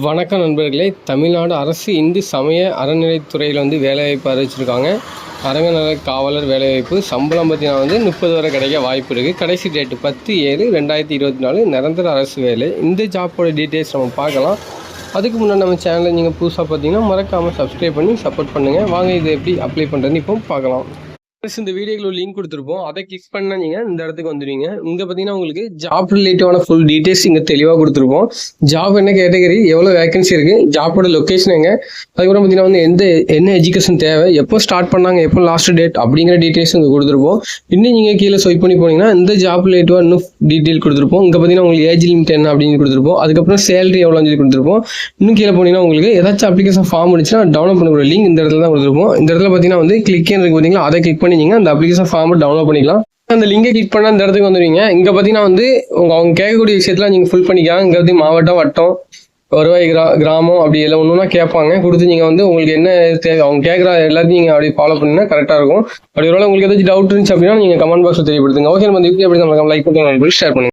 வணக்கம் நண்பர்களே. தமிழ்நாடு அரசு இந்து சமய அறநிலைத்துறையில் வேலைவாய்ப்பு அறிவிச்சிருக்காங்க. அரங்கநல காவலர் வேலைவாய்ப்பு. சம்பளம் பார்த்தீங்கன்னா 30 வரை கிடைக்க வாய்ப்பு இருக்குது. கடைசி டேட்டு 10/7/2024. நிரந்தர அரசு வேலை. இந்த ஜாப்போட டீட்டெயில்ஸ் நம்ம பார்க்கலாம். அதுக்கு முன்னாடி நம்ம சேனலை நீங்கள் புதுசாக பார்த்தீங்கன்னா மறக்காமல் சப்ஸ்கிரைப் பண்ணி சப்போர்ட் பண்ணுங்கள். வாங்க இதை எப்படி அப்ளை பண்ணுறதுன்னு இப்போ பார்க்கலாம். இந்த வீடியோக்கு லிங்க் கொடுத்துருப்போம். அதை கிளிக் பண்ணா நீங்கள் இந்த இடத்துக்கு வந்துடுவீங்க. இங்கே பார்த்தீங்கன்னா உங்களுக்கு ஜாப் ரிலேட்டிவான ஃபுல் டீட்டெயில்ஸ் இங்கே தெளிவாக கொடுத்துருப்போம். ஜாப் என்ன கேட்டகரி, எவ்வளோ வேகன்சி இருக்குது, ஜாப்போட லொக்கேஷன் எங்கே, அதுக்கப்புறம் பார்த்தீங்கன்னா என்ன எஜுகேஷன் தேவை, எப்போ ஸ்டார்ட் பண்ணாங்க, எப்போ லாஸ்ட் டேட் அப்படிங்கிற டீட்டெயில்ஸ் இங்கே கொடுத்துருப்போம். இன்னும் நீங்கள் கீழே ஸ்வைப் பண்ணி போனீங்கன்னா இந்த ஜாப் ரிலேட்டிவாக இன்னும் டீட்டெயில் கொடுத்துருப்போம். இங்கே பார்த்தீங்கன்னா உங்களுக்கு ஏஜ் லிமிட் என்ன அப்படின்னு கொடுத்துருப்போம். அதுக்கப்புறம் சேலரி எவ்வளோன்னு சொல்லி கொடுத்துருப்போம். இன்னும் கீழே போனீங்கன்னா உங்களுக்கு ஏதாச்சும் அப்ளிகேஷன் ஃபார்ம் இருந்துச்சுன்னா டவுன்லோட் பண்ணக்கூடிய லிங்க் இந்த இடத்துல தான் கொடுத்துருப்போம். இந்த இடத்துல பார்த்தீங்கன்னா கிளிக் இருக்கு பார்த்தீங்களா, அதை கிளிக் பண்ணி அந்த அப்ளிகேஷன் ஃபார்ம் டவுன்லோட் பண்ணிக்கலாம். அந்த லிங்கை கிளிக் பண்ணால் இந்த இடத்துக்கு வந்துடுவீங்க. இங்கே பார்த்தீங்கன்னா அவங்க கேட்கக்கூடிய விஷயத்தில் நீங்கள் ஃபுல் பண்ணிக்கலாம். இங்கே மாவட்டம், வட்டம், வருவாய், கிராமம் அப்படி எல்லாம் ஒன்றுனா கேட்பாங்க. கொடுத்து நீங்கள் உங்களுக்கு என்ன தேவை அவங்க கேட்குற எல்லாத்தையும் நீங்கள் அப்படி ஃபாலோ பண்ணினா கரெக்டாக இருக்கும். அப்படி ஒரு உங்களுக்கு ஏதாச்சும் டவுட் இருந்துச்சு அப்படின்னா நீங்கள் கமெண்ட் பாக்ஸில் தெரியப்படுத்துங்க. ஓகே, நம்ம எப்படி நம்ம லைக் பண்ணுங்க, ஷேர் பண்ணுங்க.